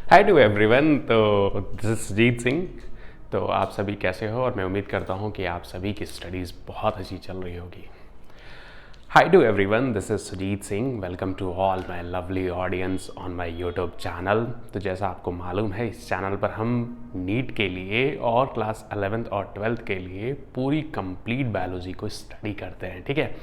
Hi to everyone. तो this is Sujeet Singh. तो आप सभी कैसे हो, और मैं उम्मीद करता हूँ कि आप सभी की स्टडीज़ बहुत अच्छी चल रही होगी। Hi to everyone, this is Sujeet Singh. Welcome to all my lovely audience on my YouTube channel. तो जैसा आपको मालूम है, इस चैनल पर हम नीट के लिए और क्लास 11th और 12th के लिए पूरी कंप्लीट बायोलॉजी को स्टडी करते हैं। ठीक है,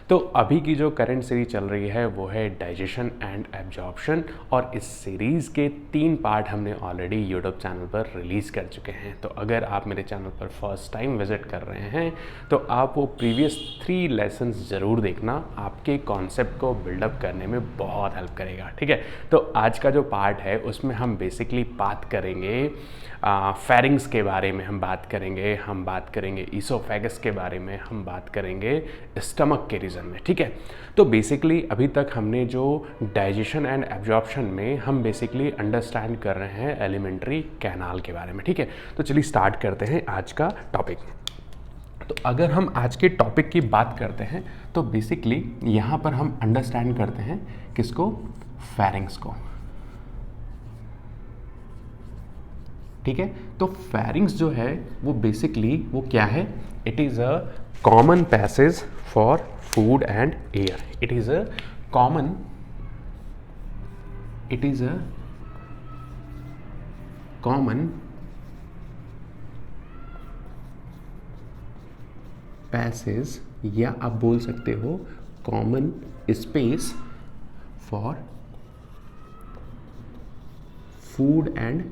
तो अभी की जो करंट सीरीज चल रही है वो है डाइजेशन एंड एब्जॉर्प्शन, और इस सीरीज़ के 3 पार्ट हमने ऑलरेडी यूट्यूब चैनल पर रिलीज़ कर चुके हैं। तो अगर आप मेरे चैनल पर फर्स्ट टाइम विजिट कर रहे हैं तो आप वो प्रीवियस 3 लेसन्स ज़रूर देखना, आपके कॉन्सेप्ट को बिल्डअप करने में बहुत हेल्प करेगा। ठीक है, तो आज का जो पार्ट है उसमें हम बेसिकली बात करेंगे फेरिंग्स के बारे में, हम बात करेंगे ईसोफेगस के बारे में, हम बात करेंगे स्टमक के रीजन में। ठीक है, तो बेसिकली अभी तक हमने जो डाइजेशन एंड एब्जॉर्प्शन में हम बेसिकली अंडरस्टैंड कर रहे हैं एलिमेंट्री कैनाल के बारे में। ठीक है, तो चलिए स्टार्ट करते हैं आज का टॉपिक। तो अगर हम आज के टॉपिक की बात करते हैं तो बेसिकली यहाँ पर हम अंडरस्टैंड करते हैं किसको, फेरिंग्स को। ठीक है, तो फेरिंग्स जो है वो बेसिकली वो क्या है, it is a common passage for food and air. It is a common passage, या आप बोल सकते हो common space for food and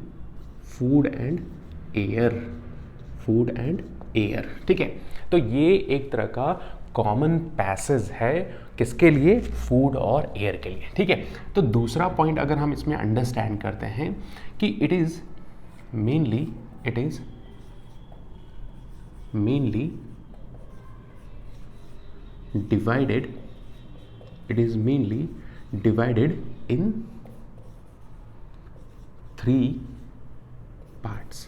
air. ठीक है, तो ये एक तरह का कॉमन पैसेज है किसके लिए, फूड और एयर के लिए। ठीक है, तो दूसरा पॉइंट अगर हम इसमें अंडरस्टैंड करते हैं कि it is mainly divided in 3 parts.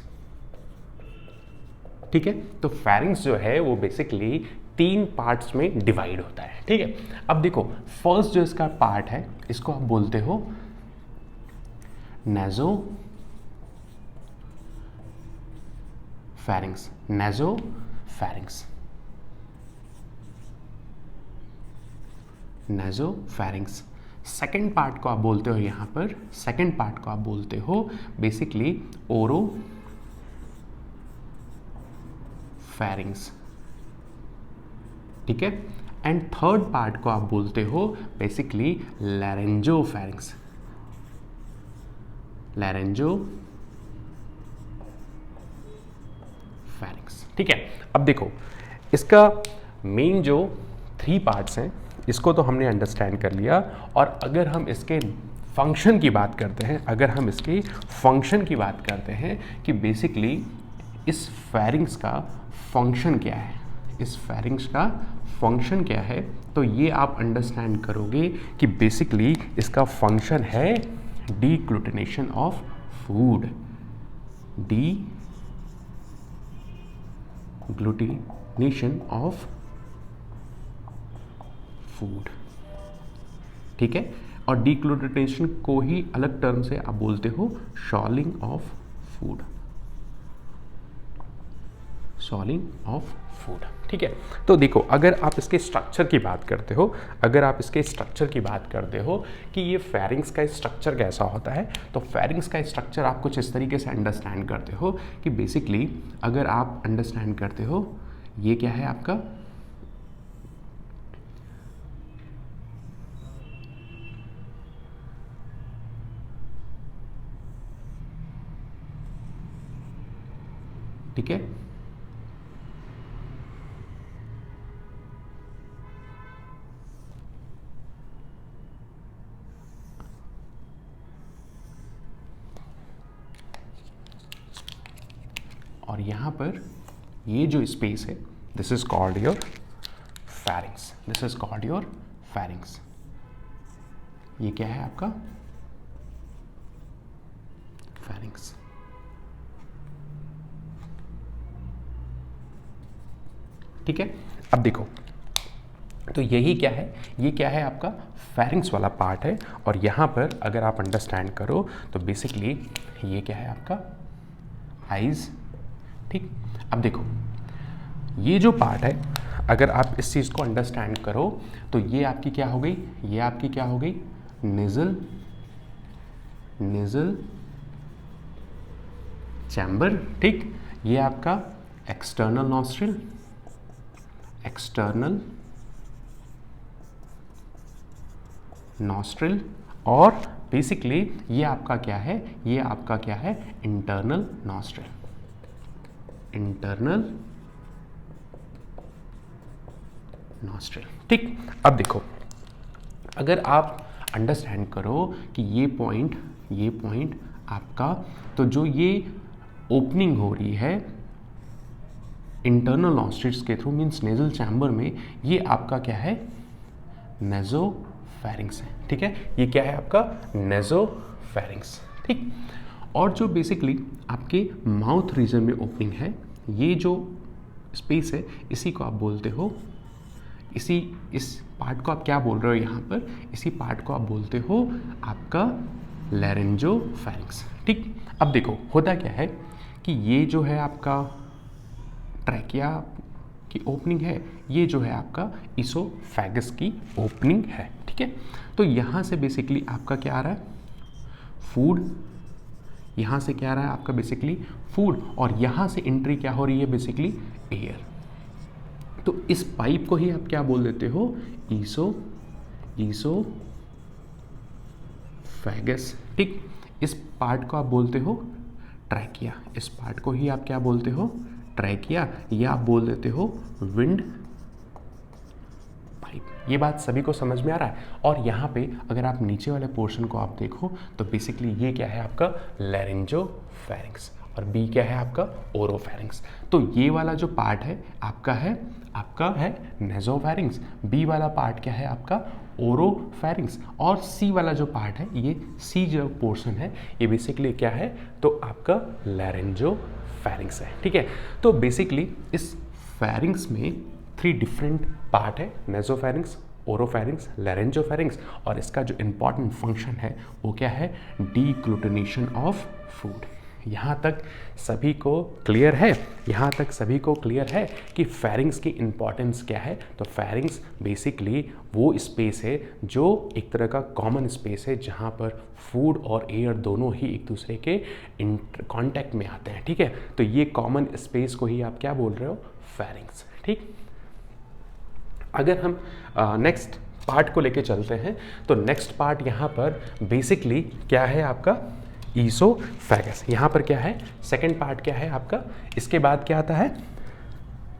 ठीक है, तो फेरिंग्स जो है वो बेसिकली 3 पार्ट्स में डिवाइड होता है। ठीक है, अब देखो फर्स्ट जो इसका पार्ट है इसको आप बोलते हो नेजो फेरिंग्स। सेकेंड पार्ट को आप बोलते हो बेसिकली ओरो फेरिंग्स। ठीक है, एंड थर्ड पार्ट को आप बोलते हो बेसिकली लैरेंजो फेरिंग्स। ठीक है, अब देखो इसका मेन जो 3 पार्ट्स हैं इसको तो हमने अंडरस्टैंड कर लिया, और अगर हम इसके फंक्शन की बात करते हैं कि बेसिकली इस फेरिंग्स का फंक्शन क्या है, तो ये आप अंडरस्टैंड करोगे कि बेसिकली इसका फंक्शन है डीग्लूटिनेशन ऑफ फूड। ठीक है, और डीग्लूटिनेशन को ही अलग टर्म से आप बोलते हो सॉलिंग ऑफ फूड। ठीक है, तो देखो अगर आप इसके स्ट्रक्चर की बात करते हो कि ये फेरिंग्स का स्ट्रक्चर कैसा होता है, तो फेरिंग्स का स्ट्रक्चर आप कुछ इस तरीके से अंडरस्टैंड करते हो कि बेसिकली अगर आप अंडरस्टैंड करते हो ये क्या है आपका, ठीक है, और यहां पर ये जो स्पेस है this is called your pharynx. ये क्या है आपका फेरिंग्स। ठीक है, अब देखो तो यही क्या है, ये क्या है आपका फेरिंग्स वाला पार्ट है। और यहाँ पर अगर आप अंडरस्टैंड करो तो बेसिकली ये क्या है आपका आइज़। ठीक, अब देखो ये जो पार्ट है, अगर आप इस चीज़ को अंडरस्टैंड करो तो ये आपकी क्या हो गई, ये आपकी क्या हो गई नेज़ल चैम्बर। ठीक, ये आपका एक्सटर्नल नॉस्ट्रिल और बेसिकली ये आपका क्या है, ये आपका क्या है इंटरनल नॉस्ट्रिल। ठीक, अब देखो अगर आप अंडरस्टैंड करो कि ये पॉइंट आपका, तो जो ये ओपनिंग हो रही है इंटरनल नॉस्ट्रिल्स के थ्रू मींस नेजल चैम्बर में, ये आपका क्या है नेज़ोफैरिंग्स है। ठीक है, ये क्या है आपका नेज़ोफैरिंग्स। ठीक, और जो बेसिकली आपके माउथ रीजन में ओपनिंग है, ये जो स्पेस है इसी को आप बोलते हो, इस पार्ट को आप क्या बोल रहे हो यहाँ पर, इसी पार्ट को आप बोलते हो आपका लैरिंजोफैरिंग्स। ठीक, अब देखो होता क्या है कि ये जो है आपका ट्रैकिया की ओपनिंग है, ये जो है आपका इसोफैगस की ओपनिंग है। ठीक है, तो यहाँ से बेसिकली आपका क्या आ रहा है फूड, यहाँ से क्या आ रहा है आपका बेसिकली फूड, और यहाँ से एंट्री क्या हो रही है बेसिकली एयर। तो इस पाइप को ही आप क्या बोल देते हो इसोफैगस। ठीक, इस पार्ट को आप बोलते हो ट्रैकिया, इस पार्ट को ही आप क्या बोलते हो ट्रैकिया, या आप बोल देते हो विंड पाइप। ये बात सभी को समझ में आ रहा है। और यहाँ पे अगर आप नीचे वाले पोर्शन को आप देखो तो बेसिकली ये क्या है आपका लैरिंजोफैरिंग्स और बी क्या है आपका ओरोफैरिंग्स। तो ये वाला जो पार्ट है आपका है नेज़ोफैरिंग्स, बी वाला पार्ट क्या है आपका ओरोफैरिंग्स, और सी वाला जो पार्ट है, ये सी जो पोर्शन है ये बेसिकली क्या है तो आपका लैरिंजोफैरिंग्स है। ठीक है, तो बेसिकली इस फैरिंग्स में 3 डिफरेंट पार्ट है, नेज़ोफैरिंग्स, ओरोफैरिंग्स, लैरिंजोफैरिंग्स, और इसका जो इम्पॉर्टेंट फंक्शन है वो क्या है डीग्लूटिनेशन ऑफ फूड। यहाँ तक सभी को क्लियर है? यहाँ तक सभी को क्लियर है कि फैरिंग्स की इम्पॉर्टेंस क्या है? तो फैरिंग्स बेसिकली वो स्पेस है जो एक तरह का कॉमन स्पेस है जहाँ पर फूड और एयर दोनों ही एक दूसरे के कांटेक्ट में आते हैं। ठीक है, तो ये कॉमन स्पेस को ही आप क्या बोल रहे हो फैरिंग्स। ठीक, अगर हम नेक्स्ट पार्ट को लेके चलते हैं तो नेक्स्ट पार्ट यहाँ पर बेसिकली क्या है आपका ईसोफैगस। यहाँ पर क्या है सेकंड पार्ट क्या है आपका, इसके बाद क्या आता है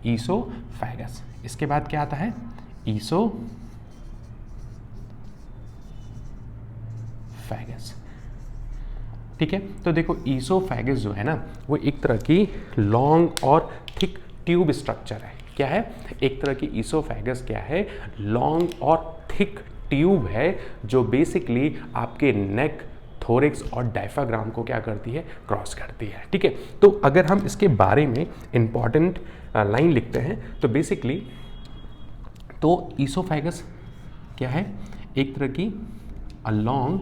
ईसोफैगस, इसके बाद क्या आता है ईसोफैगस। ठीक है, तो देखो ईसोफैगस जो है ना वो एक तरह की लॉन्ग और थिक ट्यूब स्ट्रक्चर है। क्या है, एक तरह की ईसोफैगस क्या है लॉन्ग और थिक ट्यूब है जो बेसिकली आपके नेक, थोरिक्स और डायफ्राग्राम को क्या करती है क्रॉस करती है। ठीक है, तो अगर हम इसके बारे में इंपॉर्टेंट लाइन लिखते हैं तो बेसिकली तो ईसोफैगस क्या है एक तरह की लॉन्ग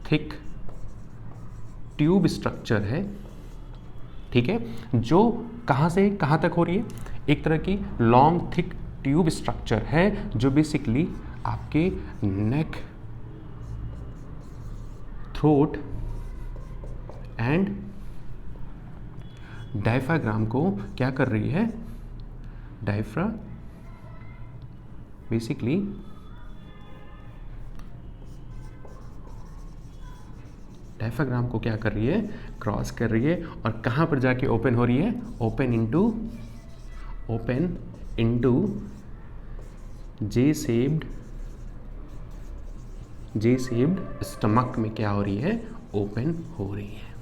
थिक ट्यूब स्ट्रक्चर है। ठीक है, जो कहाँ से कहाँ तक हो रही है, एक तरह की लॉन्ग थिक ट्यूब स्ट्रक्चर है जो बेसिकली आपके नेक, थ्रोट एंड डायफ्राग्राम को क्या कर रही है, बेसिकली डायफ्राग्राम को क्या कर रही है क्रॉस कर रही है, और कहाँ पर जाके ओपन हो रही है, ओपन इनटू जे शेप्ड स्टमक में क्या हो रही है ओपन हो रही है।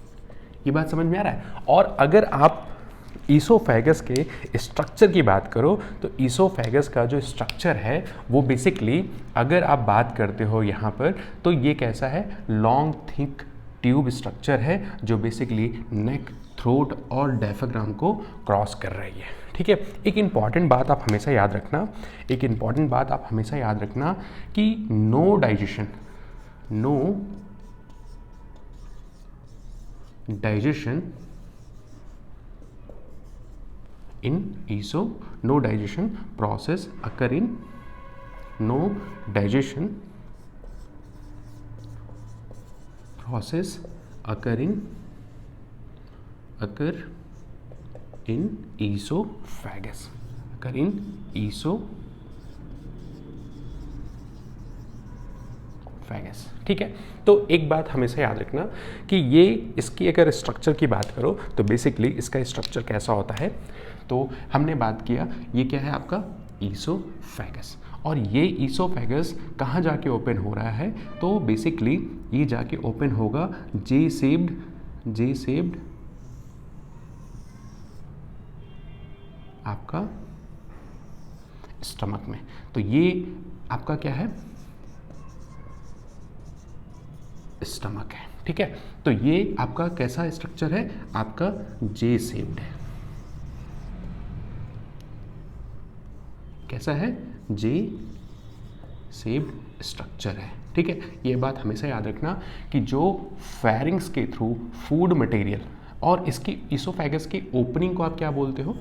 ये बात समझ में आ रहा है? और अगर आप ईसोफैगस के स्ट्रक्चर की बात करो तो ईसोफैगस का जो स्ट्रक्चर है वो बेसिकली अगर आप बात करते हो यहाँ पर तो ये कैसा है लॉन्ग थिक ट्यूब स्ट्रक्चर है जो बेसिकली नेक, थ्रोट और डायफ्राम को क्रॉस कर रही है। ठीक है, एक इम्पॉर्टेंट बात आप हमेशा याद रखना, कि no digestion in no digestion process occur in esophagus, ठीक है। तो एक बात हमेशा याद रखना कि ये इसकी अगर स्ट्रक्चर की बात करो तो बेसिकली इसका स्ट्रक्चर कैसा होता है। तो हमने बात किया ये क्या है आपका ईसोफेगस, और ये ईसोफेगस कहाँ जाके ओपन हो रहा है, तो बेसिकली ये जाके ओपन होगा जे सेप्ड आपका स्टमक में। तो ये आपका क्या है, स्टमक है। ठीक है, तो ये आपका कैसा स्ट्रक्चर है, आपका जे सेप्ड है। कैसा है, जे सेप्ड स्ट्रक्चर है। ठीक है, ये बात हमेशा याद रखना कि जो फेरिंग्स के थ्रू फूड मटेरियल और इसकी ईसोफेगस की ओपनिंग को आप क्या बोलते हो,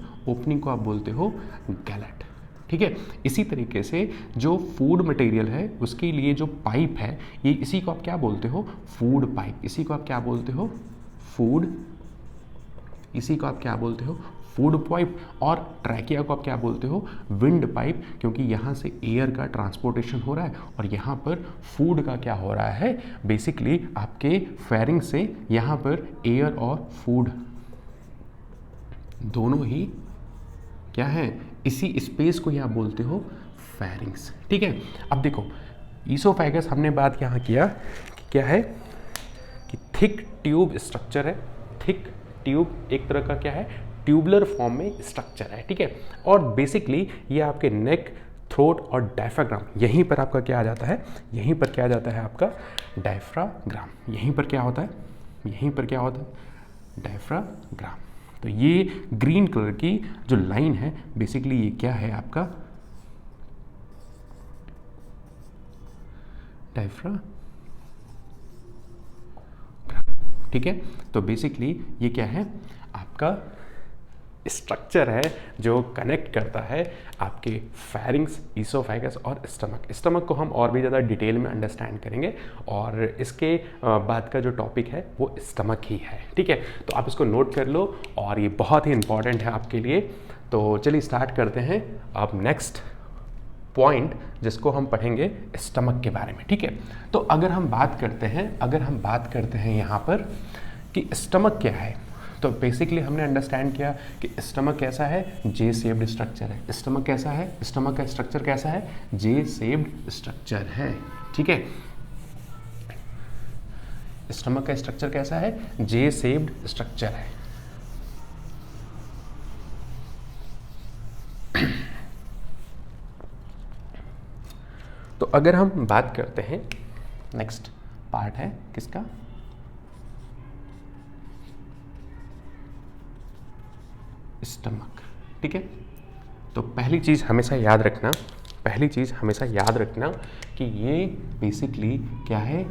गैलेट। ठीक है, इसी तरीके से जो फूड मटेरियल है उसके लिए जो पाइप है ये इसी को आप क्या बोलते हो, फूड पाइप। इसी को आप क्या बोलते हो, फूड पाइप। और ट्रैकिया को आप क्या बोलते हो, विंड पाइप, क्योंकि यहाँ से एयर का ट्रांसपोर्टेशन हो रहा है और यहाँ पर फूड का क्या हो रहा है, बेसिकली आपके फेरिंग से यहाँ पर एयर और फूड दोनों ही क्या है, इसी स्पेस को यहाँ बोलते हो फेरिंग्स। ठीक है, अब देखो ईसोफेगस हमने बात यहाँ किया कि क्या है, कि थिक ट्यूब स्ट्रक्चर है। थिक ट्यूब एक तरह का क्या है, ट्यूबुलर फॉर्म में स्ट्रक्चर है। ठीक है, और बेसिकली ये आपके नेक, थ्रोट और डायफ्राग्राम, यहीं पर आपका क्या आ जाता है, आपका डायफ्राग्राम। यहीं पर क्या होता है, डायफ्राग्राम। तो ये ग्रीन कलर की जो लाइन है बेसिकली ये क्या है, आपका डायफ्राग्राम। ठीक है, तो बेसिकली ये क्या है, आपका स्ट्रक्चर है जो कनेक्ट करता है आपके फेरिंग्स, ईसोफेगस और स्टमक को हम और भी ज़्यादा डिटेल में अंडरस्टैंड करेंगे, और इसके बाद का जो टॉपिक है वो स्टमक ही है। ठीक है, तो आप इसको नोट कर लो और ये बहुत ही इंपॉर्टेंट है आपके लिए। तो चलिए स्टार्ट करते हैं अब नेक्स्ट पॉइंट जिसको हम पढ़ेंगे स्टमक के बारे में। ठीक है, तो अगर हम बात करते हैं यहाँ पर कि स्टमक क्या है, तो बेसिकली हमने अंडरस्टैंड किया कि स्टमक कैसा है, जे शेप्ड स्ट्रक्चर है। स्टमक कैसा है, स्टमक का स्ट्रक्चर कैसा है, जे शेप्ड स्ट्रक्चर है। ठीक है, स्टमक का स्ट्रक्चर कैसा है, जे शेप्ड स्ट्रक्चर है। तो अगर हम बात करते हैं, नेक्स्ट पार्ट है किसका, स्टमक। ठीक है, तो पहली चीज़ हमेशा याद रखना कि ये बेसिकली क्या है,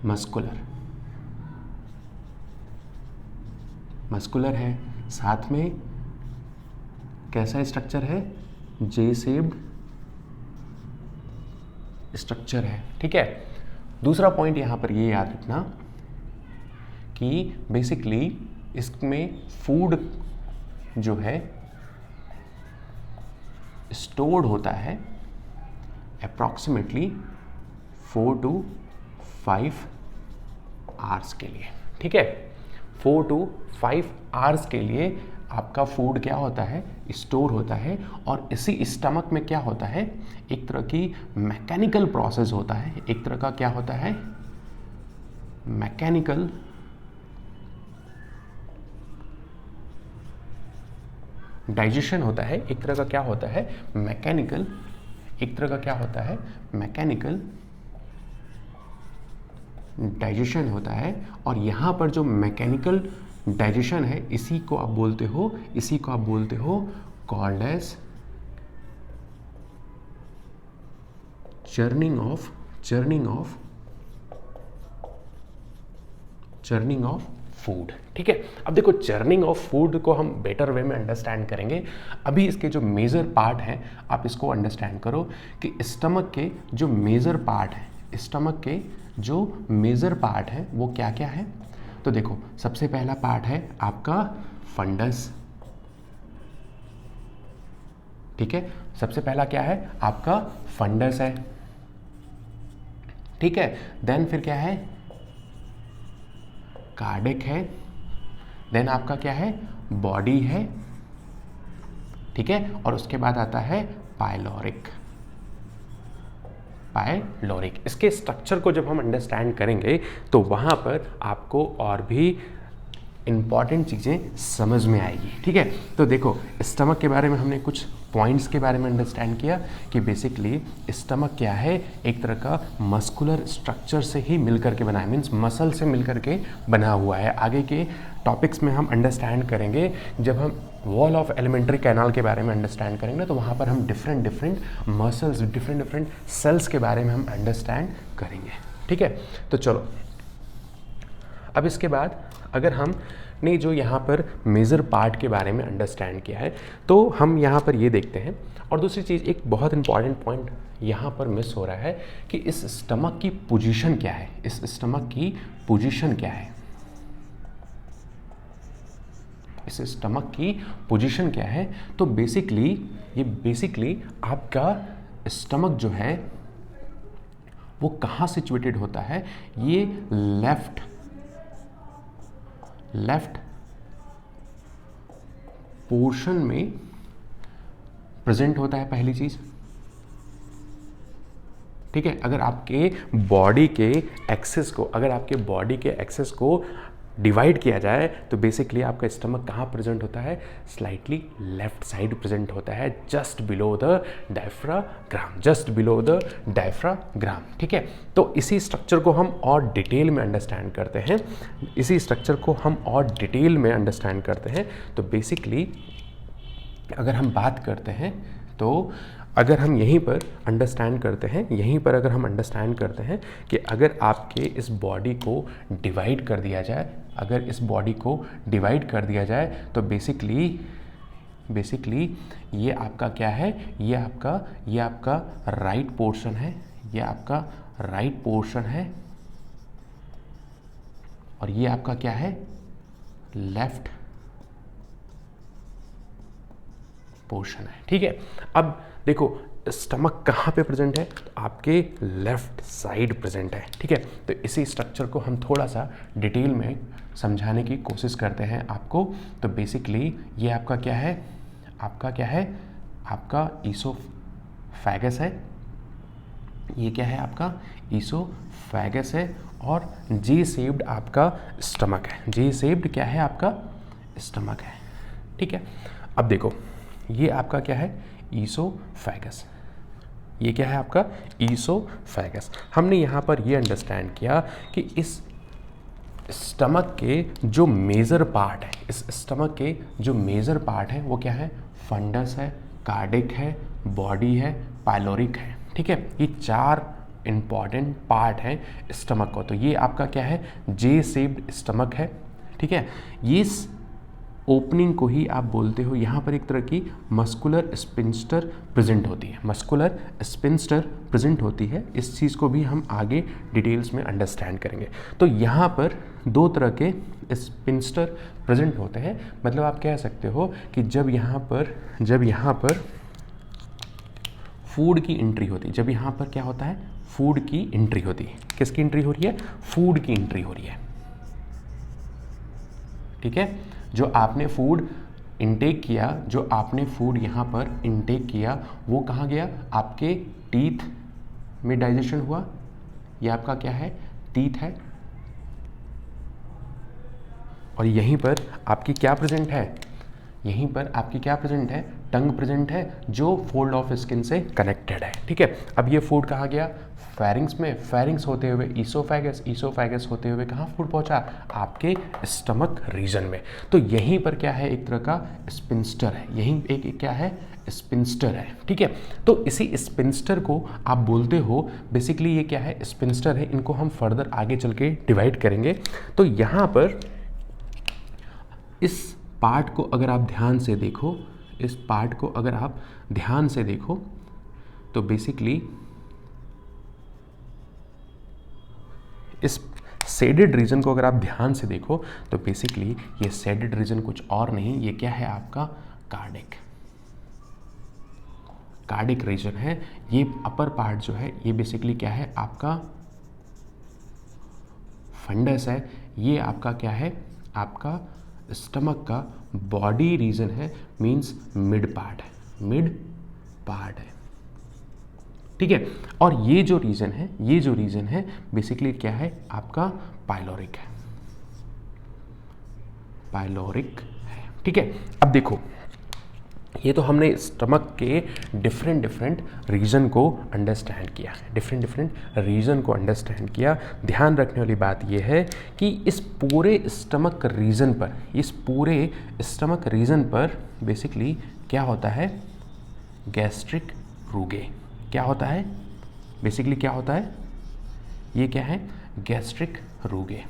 मस्कुलर है, साथ में कैसा स्ट्रक्चर है, जे शेप्ड स्ट्रक्चर है। ठीक है, दूसरा पॉइंट यहाँ पर ये याद रखना कि बेसिकली इसमें फूड जो है स्टोर्ड होता है अप्रॉक्सीमेटली 4 to 5 आवर्स के लिए। ठीक है, 4 to 5 आवर्स के लिए आपका फूड क्या होता है, स्टोर होता है। और इसी स्टमक में क्या होता है, एक तरह की मैकेनिकल प्रोसेस होता है, एक तरह का क्या होता है, मैकेनिकल डाइजेशन होता है, एक तरह का क्या होता है, मैकेनिकल डाइजेशन होता है, और यहाँ पर जो मैकेनिकल डाइजेशन है इसी को आप बोलते हो called as churning of food. ठीक है, अब देखो चर्निंग ऑफ फूड को हम बेटर वे में अंडरस्टैंड करेंगे। अभी इसके जो मेजर पार्ट हैं आप इसको अंडरस्टैंड करो कि स्टमक के जो मेजर पार्ट हैं वो क्या क्या है। तो देखो सबसे पहला पार्ट है आपका फंडस। ठीक है, सबसे पहला क्या है आपका फंडस है। ठीक है, देन फिर क्या है कार्डिक है, देन आपका क्या है बॉडी है। ठीक है, और उसके बाद आता है पाइलोरिक। इसके स्ट्रक्चर को जब हम अंडरस्टैंड करेंगे तो वहाँ पर आपको और भी इंपॉर्टेंट चीज़ें समझ में आएगी। ठीक है, तो देखो स्टमक के बारे में हमने कुछ पॉइंट्स के बारे में अंडरस्टैंड किया कि बेसिकली स्टमक क्या है, एक तरह का मस्कुलर स्ट्रक्चर से ही मिलकर के बना है, मीन्स मसल से मिलकर के बना हुआ है। आगे के टॉपिक्स में हम अंडरस्टैंड करेंगे, जब हम वॉल ऑफ एलिमेंट्री कैनाल के बारे में अंडरस्टैंड करेंगे तो वहाँ पर हम डिफरेंट मसल्स, डिफरेंट सेल्स के बारे में हम अंडरस्टैंड करेंगे। ठीक है, तो चलो अब इसके बाद अगर हम ने जो यहाँ पर मेजर पार्ट के बारे में अंडरस्टैंड किया है तो हम यहाँ पर ये देखते हैं। और दूसरी चीज़, एक बहुत इंपॉर्टेंट पॉइंट यहाँ पर मिस हो रहा है कि इस स्टमक की पोजीशन क्या है। इस स्टमक की पोजीशन क्या है, तो बेसिकली आपका स्टमक जो है वो कहाँ सिचुएटेड होता है, ये लेफ्ट पोर्शन में प्रेजेंट होता है पहली चीज। ठीक है, अगर आपके बॉडी के एक्सेस को डिवाइड किया जाए तो बेसिकली आपका स्टमक कहाँ प्रेजेंट होता है, स्लाइटली लेफ्ट साइड प्रेजेंट होता है, जस्ट बिलो द डायफ्राग्राम। ठीक है, तो इसी स्ट्रक्चर को हम और डिटेल में अंडरस्टैंड करते हैं। तो बेसिकली अगर हम बात करते हैं तो अगर हम यहीं पर अंडरस्टैंड करते हैं कि अगर आपके इस बॉडी को डिवाइड कर दिया जाए तो बेसिकली ये आपका क्या है, ये आपका राइट पोर्शन है, और ये आपका क्या है लेफ्ट पोर्शन है। ठीक है, अब देखो स्टमक कहाँ पे प्रेजेंट है, तो आपके लेफ्ट साइड प्रेजेंट है। ठीक है, तो इसी स्ट्रक्चर को हम थोड़ा सा डिटेल में समझाने की कोशिश करते हैं आपको। तो बेसिकली ये आपका क्या है, आपका ईसोफेगस है। ये क्या है आपका ईसोफेगस है, और जी शेप्ड आपका स्टमक है। क्या है आपका स्टमक है। ठीक है, अब देखो ये आपका क्या है ईसोफेगस। ये क्या है आपका ईसोफेगस। हमने यहाँ पर ये अंडरस्टैंड किया कि इस स्टमक के जो मेजर पार्ट है वो क्या है, फंडस है, कार्डिक है, बॉडी है, पाइलोरिक है। ठीक है, ये 4 इंपॉर्टेंट पार्ट हैं स्टमक को। तो ये आपका क्या है जे शेप्ड स्टमक है। ठीक है, ये ओपनिंग को ही आप बोलते हो, यहाँ पर एक तरह की मस्कुलर स्पिंस्टर प्रेजेंट होती है। इस चीज़ को भी हम आगे डिटेल्स में अंडरस्टैंड करेंगे। तो यहाँ पर 2 तरह के स्पिंस्टर प्रेजेंट होते हैं। मतलब आप कह सकते हो कि जब यहाँ पर फूड की एंट्री होती है, जब यहाँ पर क्या होता है फूड की एंट्री होती है। किसकी एंट्री हो रही है, फूड की एंट्री हो रही है। ठीक है, जो आपने फूड इनटेक यहाँ पर इनटेक किया वो कहाँ गया, आपके टीथ में डाइजेशन हुआ। ये आपका क्या है टीथ है, और यहीं पर आपकी क्या प्रेजेंट है, टंग प्रेजेंट है जो फोल्ड ऑफ स्किन से कनेक्टेड है, ठीक है। अब ये फूड कहाँ गया, फेरिंग्स में, फेरिंग्स होते हुए ईसोफेगस, ईसोफेगस होते हुए कहाँ फूड पहुंचा, आपके स्टमक रीजन में। तो यहीं पर क्या है, एक तरह का स्पिंस्टर है, यहीं एक क्या है, स्पिंस्टर है, ठीक है। तो इसी स्पिंस्टर को आप बोलते हो, बेसिकली ये क्या है, स्पिंस्टर है। इनको हम फर्दर आगे चल के डिवाइड करेंगे। तो यहाँ पर इस पार्ट को अगर आप ध्यान से देखो, इस पार्ट को अगर आप ध्यान से देखो तो बेसिकली इस शेडेड रीजन को अगर आप ध्यान से देखो तो बेसिकली ये शेडेड रीजन कुछ और नहीं, ये क्या है, आपका कार्डिक, कार्डिक रीजन है। ये अपर पार्ट जो है ये बेसिकली क्या है, आपका फंडस है। ये आपका क्या है, आपका स्टमक का बॉडी रीजन है, मींस मिड पार्ट है, मिड पार्ट है, ठीक है। और ये जो रीजन है, ये जो रीजन है बेसिकली क्या है, आपका पाइलोरिक है, पाइलोरिक है, ठीक है। अब देखो, ये तो हमने स्टमक के डिफरेंट रीजन को अंडरस्टैंड किया, डिफरेंट रीजन को अंडरस्टैंड किया। ध्यान रखने वाली बात ये है कि इस पूरे स्टमक रीजन पर, इस पूरे स्टमक रीजन पर बेसिकली क्या होता है, गैस्ट्रिक रूगे। क्या होता है, बेसिकली क्या होता है, ये क्या है, गैस्ट्रिक रूगे।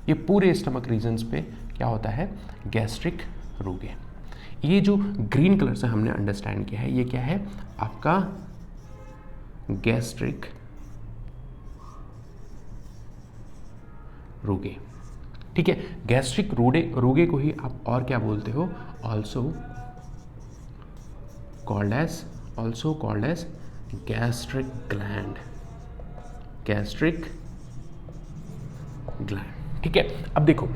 ये पूरे स्टमक रीजन्स पे क्या होता है, गैस्ट्रिक रूगे। ये जो ग्रीन कलर से हमने अंडरस्टैंड किया है, ये क्या है, आपका गैस्ट्रिक रूगे, ठीक है। गैस्ट्रिक रूगे को ही आप और क्या बोलते हो, also called as gastric gland, gastric gland, ठीक है। अब देखो,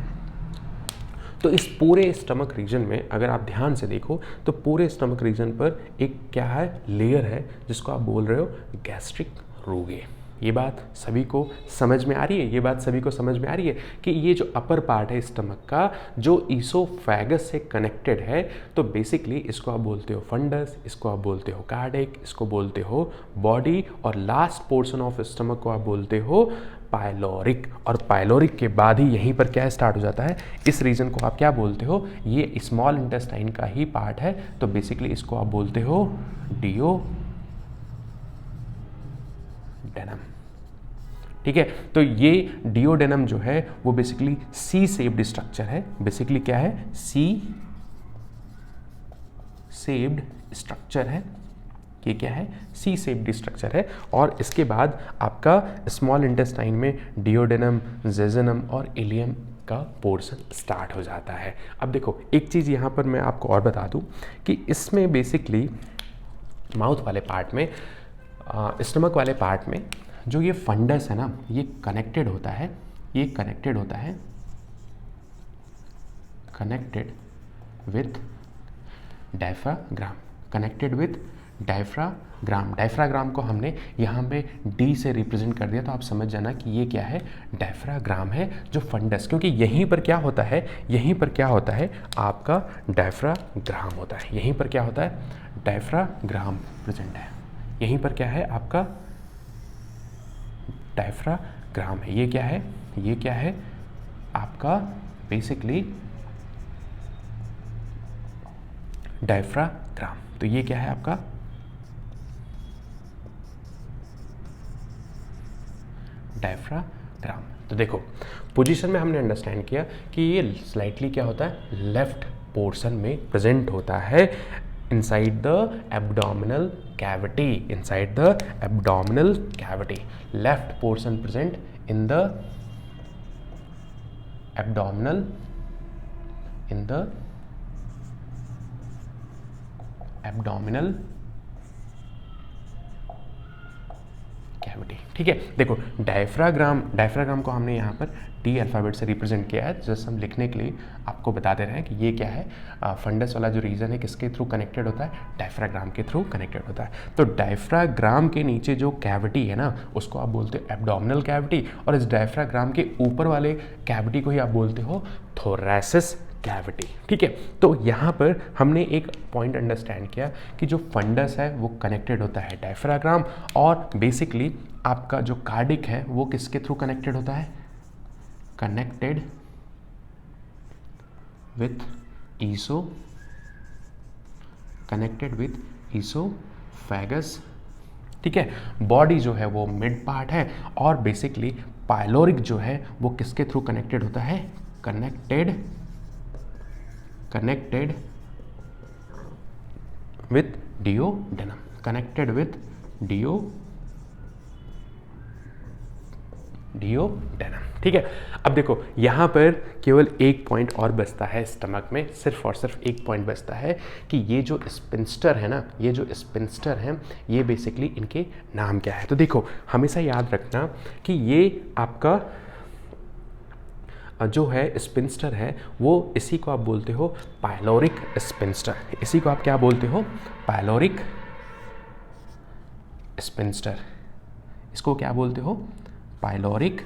तो इस पूरे स्टमक रीजन में अगर आप ध्यान से देखो तो पूरे स्टमक रीजन पर एक क्या है, लेयर है जिसको आप बोल रहे हो गैस्ट्रिक रूगे। ये बात सभी को समझ में आ रही है, ये बात सभी को समझ में आ रही है कि ये जो अपर पार्ट है स्टमक का जो ईसोफेगस से कनेक्टेड है, तो बेसिकली इसको आप बोलते हो फंडस, इसको आप बोलते हो कार्डिक, इसको बोलते हो बॉडी, और लास्ट पोर्शन ऑफ स्टमक को आप बोलते हो पाइलोरिक। और पाइलोरिक के बाद ही यहीं पर क्या स्टार्ट हो जाता है, इस रीजन को आप क्या बोलते हो, ये स्मॉल इंटेस्टाइन का ही पार्ट है, तो बेसिकली इसको आप बोलते हो डिओडेनम, ठीक है। तो ये डिओडेनम जो है वो बेसिकली सी शेप्ड स्ट्रक्चर है, बेसिकली क्या है, सी शेप्ड स्ट्रक्चर है, ये क्या है, सी शेप्ड स्ट्रक्चर है। और इसके बाद आपका स्मॉल इंटेस्टाइन में डिओडेनम, जेजुनम और इलियम का पोर्शन स्टार्ट हो जाता है। अब देखो, एक चीज़ यहाँ पर मैं आपको और बता दूँ कि इसमें बेसिकली माउथ वाले पार्ट में, स्टमक वाले पार्ट में जो ये फंडस है ना, ये कनेक्टेड होता है, ये कनेक्टेड होता है, connected with diaphragm, connected with diaphragm. Diaphragm को हमने यहाँ पे डी से रिप्रेजेंट कर दिया, तो आप समझ जाना कि ये क्या है, डायफ्राग्राम है जो फंडस, क्योंकि यहीं पर क्या होता है, यहीं पर क्या होता है, आपका डायफ्राग्राम होता है, यहीं पर क्या होता है, डायफ्राग्राम प्रेजेंट है, यहीं पर क्या है, आपका डायफ्राग्राम है। ये क्या है, ये क्या है, आपका बेसिकली डायफ्राग्राम। तो ये क्या है आपका डायफ्राग्राम। तो देखो, पोजीशन में हमने अंडरस्टैंड किया कि ये स्लाइटली क्या होता है, लेफ्ट पोर्शन में प्रेजेंट होता है, inside the abdominal cavity, inside the abdominal cavity, left portion present in the abdominal, in the abdominal cavity, ठीक है। देखो, डायफ्राग्राम को हमने यहाँ पर टी अल्फ़ाबेट से रिप्रेजेंट किया है, जस्ट हम लिखने के लिए आपको बता दे रहे हैं कि ये क्या है, फंडस वाला जो रीजन है किसके थ्रू कनेक्टेड होता है, डायफ्राग्राम के थ्रू कनेक्टेड होता है। तो डायफ्राग्राम के नीचे जो कैविटी है ना, उसको आप बोलते हो एब्डोमिनल कैविटी, और इस डायफ्राग्राम के ऊपर वाले कैविटी को ही आप बोलते हो थोरैसिस कैविटी। ठीक है, तो यहाँ पर हमने एक पॉइंट अंडरस्टैंड किया कि जो फंडस है वो कनेक्टेड होता है डायफ्राग्राम, और बेसिकली आपका जो कार्डिक है वो किसके थ्रू कनेक्टेड होता है, कनेक्टेड विथ ईसोफेगस। ठीक है, बॉडी जो है वो मिड पार्ट है, और बेसिकली पायलोरिक जो है वो किसके थ्रू कनेक्टेड होता है, connected with duodenum, connected with duodenum. ठीक है, अब देखो यहाँ पर केवल एक पॉइंट और बचता है स्टमक में, सिर्फ और सिर्फ एक पॉइंट बचता है कि ये जो स्पिंस्टर है ना, ये जो स्पिंस्टर हैं, ये बेसिकली इनके नाम क्या है। तो देखो हमेशा याद रखना कि ये आपका जो है स्पिंस्टर है वो, इसी को आप बोलते हो पायलोरिक स्पिंस्टर। इसी को आप क्या बोलते हो, पायलोरिक स्पिंस्टर। इसको क्या बोलते हो, पायलोरिक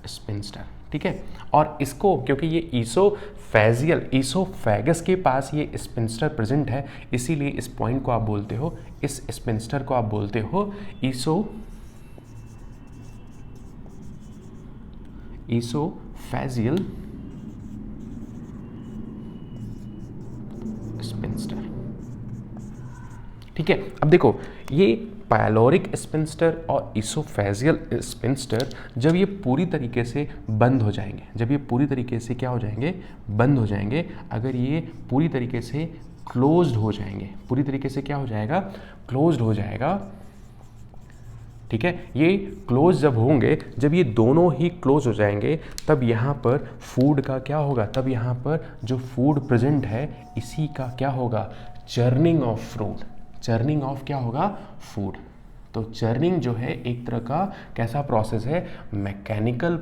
स्पिंस्टर। ठीक है, और इसको क्योंकि ये ईसोफेगस के पास ये स्पिंस्टर प्रेजेंट है, इसीलिए इस पॉइंट को आप बोलते हो, इस स्पिंस्टर को आप बोलते हो ईसोफेजियल स्पिंस्टर। ठीक है, अब देखो ये पायलोरिक स्पिंस्टर और ईसोफेजियल स्पिंस्टर जब ये पूरी तरीके से बंद हो जाएंगे, जब ये पूरी तरीके से क्या हो जाएंगे, बंद हो जाएंगे, अगर ये पूरी तरीके से क्लोज्ड हो जाएंगे, पूरी तरीके से क्या हो जाएगा, क्लोज्ड हो जाएगा। ठीक है, ये क्लोज जब होंगे, जब ये दोनों ही क्लोज हो जाएंगे, तब यहाँ पर फूड का क्या होगा, तब यहाँ पर जो फूड प्रेजेंट है इसी का क्या होगा, churning of fruit, churning of क्या होगा, फूड। तो चर्निंग जो है एक तरह का कैसा प्रोसेस है, मैकेनिकल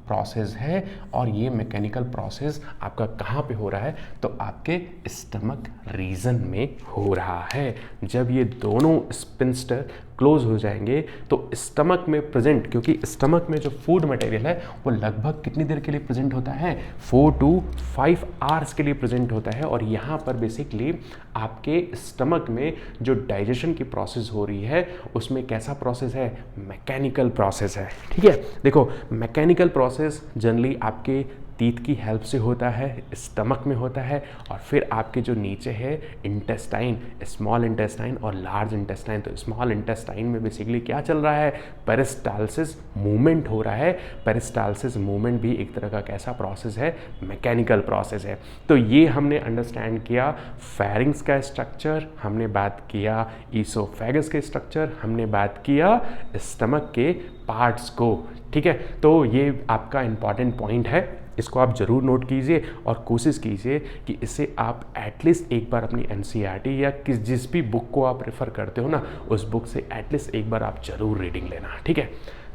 प्रोसेस है, और ये मैकेनिकल प्रोसेस आपका कहाँ पे हो रहा है, तो आपके स्टमक रीजन में हो रहा है। जब ये दोनों स्पिंस्टर क्लोज हो जाएंगे तो स्टमक में प्रेजेंट, क्योंकि स्टमक में जो फूड मटेरियल है वो लगभग कितनी देर के लिए प्रेजेंट होता है, 4 to 5 आवर्स के लिए प्रेजेंट होता है। और यहाँ पर बेसिकली आपके स्टमक में जो डाइजेशन की प्रोसेस हो रही है उसमें कैसा प्रोसेस है, मैकेनिकल प्रोसेस है। ठीक है, देखो मैकेनिकल प्रोसेस जनरली आपके टीथ की हेल्प से होता है, स्टमक में होता है, और फिर आपके जो नीचे है इंटेस्टाइन, स्मॉल इंटेस्टाइन और लार्ज इंटेस्टाइन। तो स्मॉल इंटेस्टाइन में बेसिकली क्या चल रहा है, पेरिस्टाल्सिस मूवमेंट हो रहा है। पेरिस्टाल्सिस मूवमेंट भी एक तरह का कैसा प्रोसेस है, मैकेनिकल प्रोसेस है। तो ये हमने अंडरस्टैंड किया फेरिंग्स का स्ट्रक्चर, हमने बात किया ईसोफेगस के स्ट्रक्चर, हमने बात किया स्टमक के पार्ट्स को। ठीक है, तो ये आपका इंपॉर्टेंट पॉइंट है, इसको आप ज़रूर नोट कीजिए और कोशिश कीजिए कि इसे आप एटलीस्ट एक बार अपनी एनसीईआरटी या जिस भी बुक को आप रेफ़र करते हो ना, उस बुक से एटलीस्ट एक बार आप ज़रूर रीडिंग लेना। ठीक है,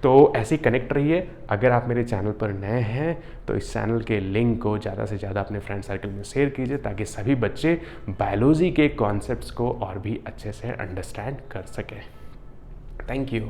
तो ऐसे ही कनेक्ट रहिए। अगर आप मेरे चैनल पर नए हैं तो इस चैनल के लिंक को ज़्यादा से ज़्यादा अपने फ्रेंड सर्कल में शेयर कीजिए, ताकि सभी बच्चे बायोलॉजी के कॉन्सेप्ट्स को और भी अच्छे से अंडरस्टैंड कर सकें। Thank you.